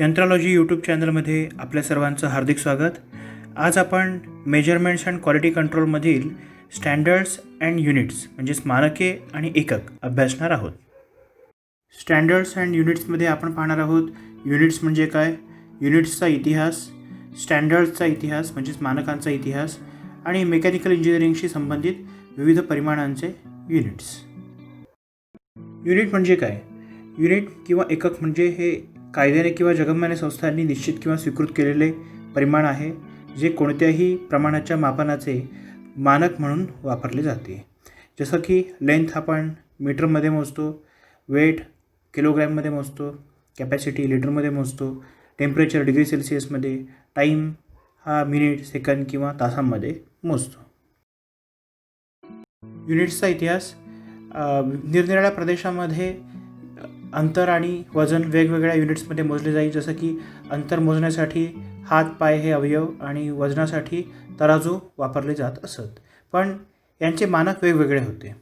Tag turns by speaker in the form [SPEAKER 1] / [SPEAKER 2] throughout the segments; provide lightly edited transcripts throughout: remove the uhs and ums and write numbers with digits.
[SPEAKER 1] यंत्रालॉजी YouTube चॅनलमध्ये आपल्या सर्वांचं हार्दिक स्वागत. आज आपण मेजरमेंट्स अँड क्वालिटी कंट्रोलमधील स्टँडर्ड्स अँड युनिट्स म्हणजेच मानके आणि एकक अभ्यासणार आहोत. स्टँडर्ड्स अँड युनिट्समध्ये आपण पाहणार आहोत युनिट्स म्हणजे काय, युनिट्सचा इतिहास, स्टँडर्ड्सचा इतिहास म्हणजेच मानकांचा इतिहास आणि मेकॅनिकल इंजिनिअरिंगशी संबंधित विविध परिमाणांचे युनिट्स. युनिट म्हणजे काय? युनिट किंवा एकक म्हणजे हे कायद्याने किंवा जगमान्य संस्थांनी निश्चित किंवा स्वीकृत केलेले परिमाण आहे, जे कोणत्याही प्रमाणाच्या मापनाचे मानक म्हणून वापरले जाते. जसं की लेंथ आपण मीटरमध्ये मोजतो, वेट किलोग्रॅममध्ये मोजतो, कॅपॅसिटी लिटरमध्ये मोजतो, टेम्परेचर डिग्री सेल्सिअसमध्ये, टाईम हा मिनिट सेकंद किंवा तासांमध्ये मोजतो. युनिट्सचा इतिहास निरनिराळ्या प्रदेशामध्ये अंतर आणि वजन वेगवेगळ्या युनिट्समध्ये मोजले जाईल. जसं की अंतर मोजण्यासाठी हात पाय हे अवयव आणि वजनासाठी तराजू वापरले जात असत, पण यांचे मानक वेगवेगळे होते.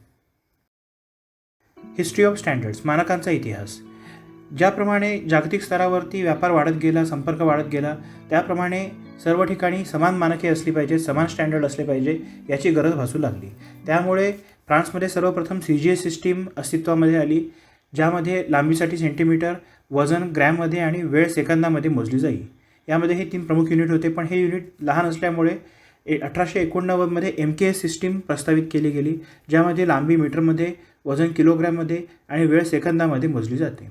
[SPEAKER 1] हिस्ट्री ऑफ स्टँडर्ड्स, मानकांचा इतिहास. ज्याप्रमाणे जागतिक स्तरावरती व्यापार वाढत गेला, संपर्क वाढत गेला, त्याप्रमाणे सर्व ठिकाणी समान मानके असली पाहिजे, समान स्टँडर्ड असले पाहिजे याची गरज भासू लागली. त्यामुळे फ्रान्समध्ये सर्वप्रथम CGS सिस्टीम अस्तित्वामध्ये आली, ज्यामध्ये लांबीसाठी सेंटीमीटर, वजन ग्रॅममध्ये आणि वेळ सेकंदामध्ये मोजली जाईल. यामध्ये हे 3 प्रमुख युनिट होते, पण हे युनिट लहान असल्यामुळे 1889मध्ये MKS सिस्टीम प्रस्तावित केली गेली, ज्यामध्ये लांबी मीटरमध्ये, वजन किलोग्रॅममध्ये आणि वेळ सेकंदामध्ये मोजली जाते.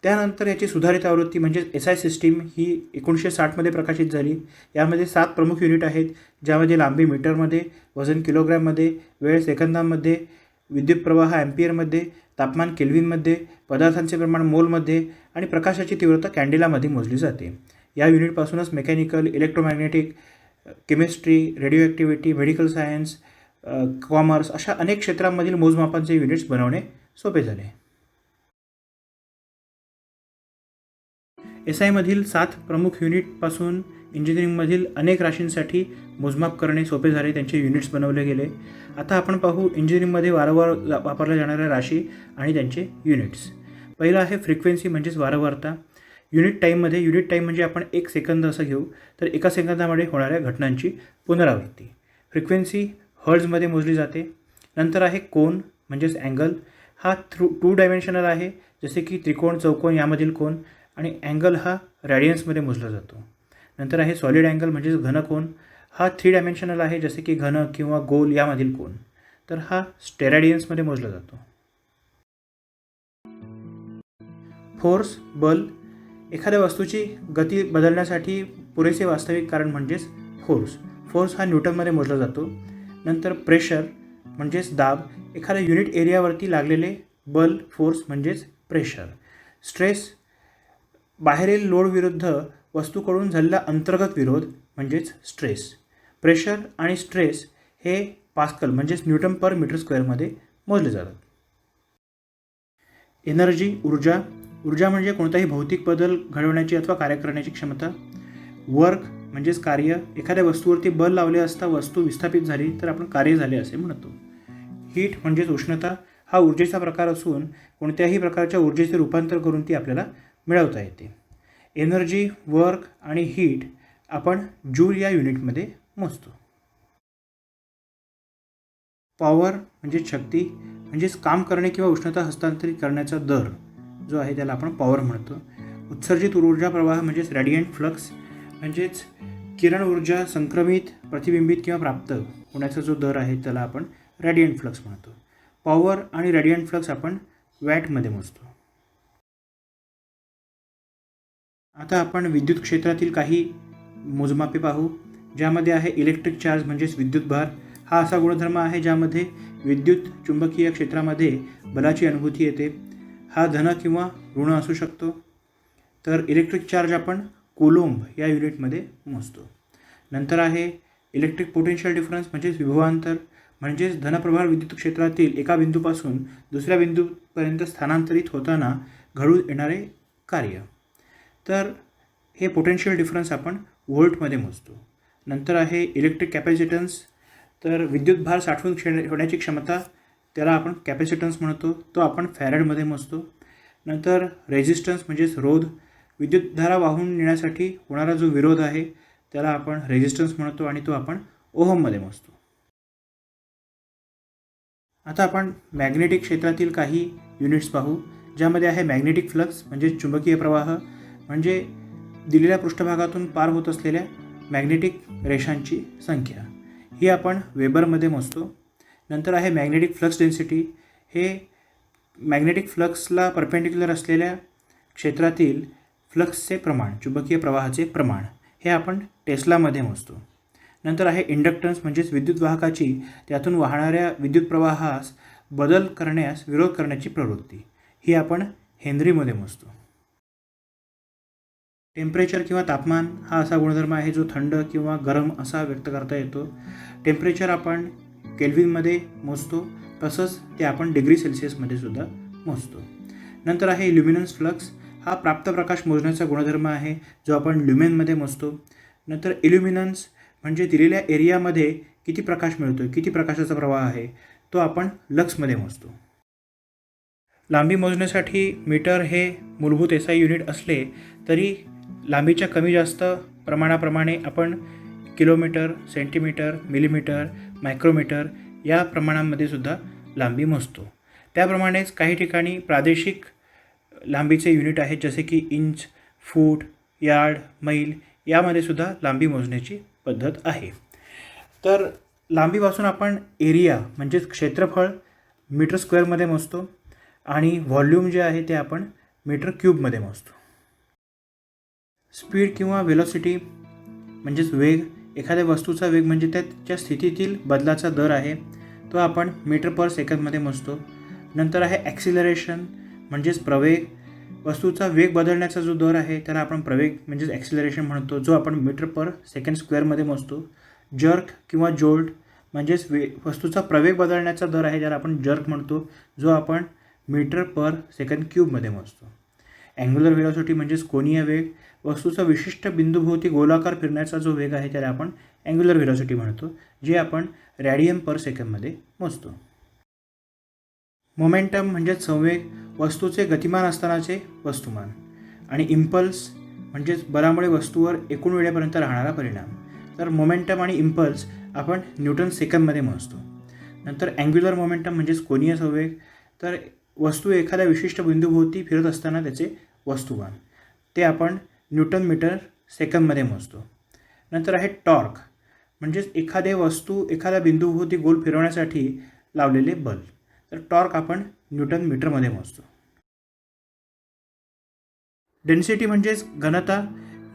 [SPEAKER 1] त्यानंतर याची सुधारित आवृत्ती म्हणजे SI सिस्टीम ही 1960मध्ये प्रकाशित झाली. यामध्ये 7 प्रमुख युनिट आहेत, ज्यामध्ये लांबी मीटरमध्ये, वजन किलोग्रॅममध्ये, वेळ सेकंदामध्ये, विद्युत प्रवाह ॲम्पियरमध्ये, तापमान केल्विनमध्ये, पदार्थांचे प्रमाण मोलमध्ये आणि प्रकाशाची तीव्रता कॅन्डेलामध्ये मोजली जाते. या युनिटपासूनच mechanical, electromagnetic, chemistry, radio medical science, commerce अशा अनेक क्षेत्रांमधील मोजमापांचे युनिट्स बनवणे सोपे झाले. SI मधील 7 प्रमुख युनिटपासून इंजिनिअरिंगमधील अनेक राशींसाठी मोजमाप करणे सोपे झाले, त्यांचे युनिट्स बनवले गेले. आता आपण पाहू इंजिनिअरिंगमध्ये वारंवार वापरल्या जाणाऱ्या राशी आणि त्यांचे युनिट्स. पहिलं आहे फ्रिक्वेन्सी म्हणजेच वारंवारता. युनिट टाईम म्हणजे आपण 1 सेकंद असं घेऊ, तर 1 सेकंदामध्ये होणाऱ्या घटनांची पुनरावृत्ती. फ्रिक्वेन्सी हर्ट्झमध्ये मोजली जाते. नंतर आहे कोन म्हणजेच अँगल. हा 2 डायमेन्शनल आहे, जसे की त्रिकोण, चौकोन यामधील कोन, आणि अँगल हा रॅडियन्समध्ये मोजला जातो. नंतर आहे सॉलिड अँगल म्हणजेच घनकोन. हा 3 डायमेन्शनल आहे, जसे की घन किंवा गोल यामधील कोन, तर हा स्टेरॅडियन्समध्ये मोजला जातो. फोर्स, बल. एखाद्या वस्तूची गती बदलण्यासाठी पुरेसे वास्तविक कारण म्हणजेच फोर्स हा न्यूटनमध्ये मोजला जातो. नंतर प्रेशर म्हणजेच दाब. एखाद्या युनिट एरियावरती लागलेले बल, फोर्स म्हणजेच प्रेशर. स्ट्रेस, बाहेरील लोड विरुद्ध वस्तूकडून झालेला अंतर्गत विरोध म्हणजेच स्ट्रेस. प्रेशर आणि स्ट्रेस हे पास्कल म्हणजेच न्यूटन पर मीटर स्क्वेअरमध्ये मोजले जातात. एनर्जी, ऊर्जा म्हणजे कोणताही भौतिक बदल घडवण्याची अथवा कार्य करण्याची क्षमता. वर्क म्हणजेच कार्य. एखाद्या वस्तूवरती बल लावले असता वस्तू विस्थापित झाली तर आपण कार्य झाले असे म्हणतो. हीट म्हणजेच उष्णता. हा ऊर्जेचा प्रकार असून कोणत्याही प्रकारच्या ऊर्जेचे रूपांतर करून ती आपल्याला मिळवता येते. एनर्जी, वर्क आणि हीट आपण जूल या युनिटमध्ये मोजतो. पॉवर म्हणजेच शक्ती, म्हणजेच काम करणे किंवा उष्णता हस्तांतरित करण्याचा दर जो आहे त्याला आपण पॉवर म्हणतो. उत्सर्जित ऊर्जा प्रवाह म्हणजेच रॅडियंट फ्लक्स, म्हणजेच किरण ऊर्जा संक्रमित, प्रतिबिंबित किंवा प्राप्त होण्याचा जो दर आहे त्याला आपण रॅडियंट फ्लक्स म्हणतो. पॉवर आणि रॅडियंट फ्लक्स आपण वॅटमध्ये मोजतो. आता आपण विद्युत क्षेत्रातील काही मोजमापे पाहू, ज्यामध्ये आहे इलेक्ट्रिक चार्ज म्हणजेच विद्युत भार. हा असा गुणधर्म आहे ज्यामध्ये विद्युत चुंबकीय क्षेत्रामध्ये बलाची अनुभूती येते. हा धन किंवा ऋण असू शकतो. तर इलेक्ट्रिक चार्ज आपण कोलोम्ब या युनिटमध्ये मोजतो. नंतर आहे इलेक्ट्रिक पोटेन्शियल डिफरन्स म्हणजेच विभवांतर, म्हणजेच धनप्रभार विद्युत क्षेत्रातील एका बिंदूपासून दुसऱ्या बिंदूपर्यंत स्थानांतरित होताना घडून येणारे कार्य. तर हे पोटेन्शियल डिफरन्स आपण व्होल्टमध्ये मोजतो. नंतर आहे इलेक्ट्रिक कॅपॅसिटन्स. तर विद्युत भार साठवून ठेवण्याची क्षमता त्याला आपण कॅपॅसिटन्स म्हणतो, तो आपण फॅरेडमध्ये मोजतो. नंतर रेझिस्टन्स म्हणजेच रोध. विद्युतधारा वाहून नेण्यासाठी होणारा जो विरोध आहे त्याला आपण रेझिस्टन्स म्हणतो आणि तो आपण ओहममध्ये मोजतो. आता आपण मॅग्नेटिक क्षेत्रातील काही युनिट्स पाहू, ज्यामध्ये आहे मॅग्नेटिक फ्लक्स म्हणजे चुंबकीय प्रवाह, म्हणजे दिलेल्या पृष्ठभागातून पार होत असलेल्या मॅग्नेटिक रेषांची संख्या, ही आपण वेबरमध्ये मोजतो. नंतर आहे मॅग्नेटिक फ्लक्स डेन्सिटी, हे मॅग्नेटिक फ्लक्सला परपेंडिक्युलर असलेल्या क्षेत्रातील फ्लक्सचे प्रमाण, चुंबकीय प्रवाहाचे प्रमाण, हे आपण टेस्लामध्ये मोजतो. नंतर आहे इंडक्टन्स म्हणजेच विद्युत वाहकाची त्यातून वाहणाऱ्या विद्युत प्रवाहास बदल करण्यास विरोध करण्याची प्रवृत्ती, ही आपण हेनरीमध्ये मोजतो. टेम्परेचर किंवा तापमान हा असा गुणधर्म आहे जो थंड किंवा गरम असा व्यक्त करता येतो. टेम्परेचर आपण केल्विनमध्ये मोजतो, तसंच ते आपण डिग्री सेल्सिअसमध्ये सुद्धा मोजतो. नंतर आहे ल्युमिनन्स फ्लक्स, हा प्राप्त प्रकाश मोजण्याचा गुणधर्म आहे जो आपण ल्युमेनमध्ये मोजतो. नंतर इल्युमिनन्स म्हणजे दिलेल्या एरियामध्ये किती प्रकाश मिळतो, किती प्रकाशाचा प्रवाह आहे, तो आपण लक्समध्ये मोजतो. लांबी मोजण्यासाठी मीटर हे मूलभूत SI युनिट असले तरी लांबीच्या कमी जास्त प्रमाणाप्रमाणे आपण किलोमीटर, सेंटीमीटर, मिलीमीटर, मायक्रोमीटर या प्रमाणांमध्ये सुद्धा लांबी मोजतो. त्याप्रमाणेच काही ठिकाणी प्रादेशिक लांबीचे युनिट आहेत, जसे की इंच, फूट, यार्ड, मैल, यामध्ये सुद्धा लांबी मोजण्याची पद्धत आहे. तर लांबीपासून आपण एरिया म्हणजेच क्षेत्रफळ मीटर स्क्वेअरमध्ये मोजतो आणि व्हॉल्यूम जे आहे ते आपण मीटर क्यूबमध्ये मोजतो. स्पीड किंवा वेलोसिटी म्हणजेच वेग, एखाद्या वस्तूचा वेग म्हणजे त्याच्या स्थितीतील बदलाचा दर आहे, तो आपण मीटर पर सेकंदमध्ये मोजतो. नंतर आहे ॲक्सिलरेशन म्हणजेच प्रवेग, वस्तूचा वेग बदलण्याचा जो दर आहे त्याला आपण प्रवेग म्हणजेच ॲक्सिलरेशन म्हणतो, जो आपण मीटर पर सेकंड स्क्वेअरमध्ये मोजतो. जर्क किंवा जोल्ट म्हणजेच वस्तूचा प्रवेग बदलण्याचा दर आहे ज्याला आपण जर्क म्हणतो, जो आपण मीटर पर सेकंड क्यूबमध्ये मोजतो. अँग्युलर व्हेलॉसिटी म्हणजेच कोनीय वेग, वस्तूचा विशिष्ट बिंदूभोवती गोलाकार फिरण्याचा जो वेग आहे त्याला आपण अँग्युलर व्हेलॉसिटी म्हणतो, जे आपण रॅडियन पर सेकंदमध्ये मोजतो. मोमेंटम म्हणजेच संवेग, वस्तूचे गतिमान असतानाचे वस्तुमान. आणि इम्पल्स म्हणजेच बलामुळे वस्तूवर एकूण वेळेपर्यंत राहणारा परिणाम. तर मोमेंटम आणि इम्पल्स आपण न्यूटन सेकंदमध्ये मोजतो. नंतर अँग्युलर मोमेंटम म्हणजेच कोनीय संवेग, तर वस्तू एखाद्या विशिष्ट बिंदूभोवती फिरत असताना त्याचे वस्तुमान, ते आपण न्यूटन मीटर सेकंदमध्ये मोजतो. नंतर आहे टॉर्क म्हणजेच एखादी वस्तू एखाद्या बिंदूभोवती गोल फिरवण्यासाठी लावलेले बल, तर टॉर्क आपण न्यूटन मीटरमध्ये मोजतो. डेन्सिटी म्हणजेच घनता,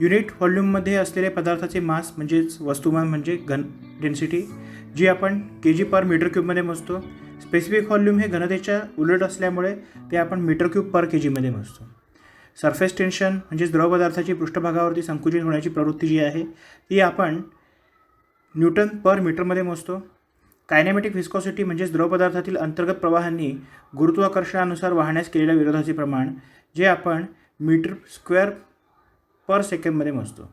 [SPEAKER 1] युनिट व्हॉल्यूममध्ये असलेल्या पदार्थाचे मास म्हणजेच वस्तुमान म्हणजे डेन्सिटी, जी आपण kg पर मीटर क्यूबमध्ये मोजतो. स्पेसिफिक व्हॉल्यूम हे घनतेच्या उलट असल्यामुळे ते आपण मीटर क्यूब पर kgमध्ये मोजतो. सरफेस टेन्शन म्हणजेच द्रव पदार्थाची पृष्ठभागावरती संकुचित होण्याची प्रवृत्ती जी आहे ती आपण न्यूटन पर मीटरमध्ये मोजतो. कायनेमॅटिक व्हिस्कॉसिटी म्हणजेच द्रव पदार्थातील अंतर्गत प्रवाहांनी गुरुत्वाकर्षणानुसार वाहण्यास केलेल्या विरोधाचे प्रमाण, जे आपण मीटर स्क्वेअर पर सेकंदमध्ये मोजतो.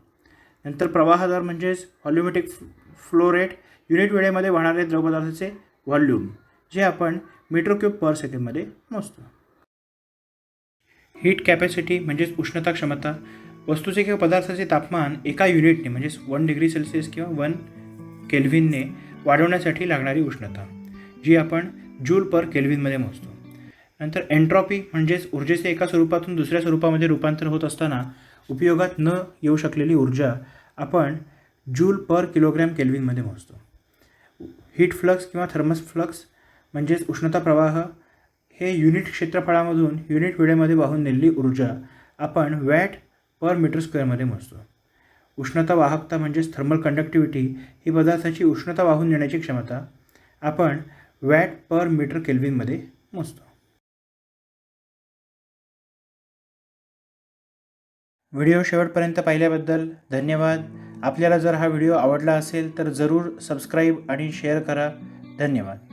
[SPEAKER 1] नंतर प्रवाह दर म्हणजेच व्हॉल्युमेट्रिक फ्लो रेट, युनिट वेळेमध्ये वाहणारे द्रव पदार्थाचे व्हॉल्यूम, जे आपण मीटर क्यूब पर सेकंदमध्ये मोजतो. हीट कॅपॅसिटी म्हणजेच उष्णता क्षमता, वस्तूचे किंवा पदार्थाचे तापमान एका युनिटने म्हणजेच 1 डिग्री सेल्सिअस किंवा 1 केल्व्हिनने वाढवण्यासाठी लागणारी उष्णता, जी आपण जूल पर केल्व्हिनमध्ये मोजतो. नंतर एन्ट्रॉपी म्हणजेच ऊर्जेचे एका स्वरूपातून दुसऱ्या स्वरूपामध्ये रूपांतर होत असताना उपयोगात न येऊ शकलेली ऊर्जा आपण जूल पर किलोग्रॅम केल्व्हिनमध्ये मोजतो. हीट फ्लक्स किंवा थर्मस फ्लक्स म्हणजेच उष्णता प्रवाह, हे युनिट क्षेत्रफळामधून युनिट वेळेमध्ये वाहून नेलेली ऊर्जा आपण वॅट पर मीटर स्क्वेअरमध्ये मोजतो. उष्णता वाहकता म्हणजेच थर्मल कंडक्टिव्हिटी, ही पदार्थाची उष्णता वाहून नेण्याची क्षमता आपण वॅट पर मीटर केल्व्हिनमध्ये मोजतो. व्हिडिओ शेवटपर्यंत पाहिल्याबद्दल धन्यवाद. आपल्याला जर हा व्हिडिओ आवडला असेल तर जरूर सबस्क्राईब आणि शेअर करा. धन्यवाद.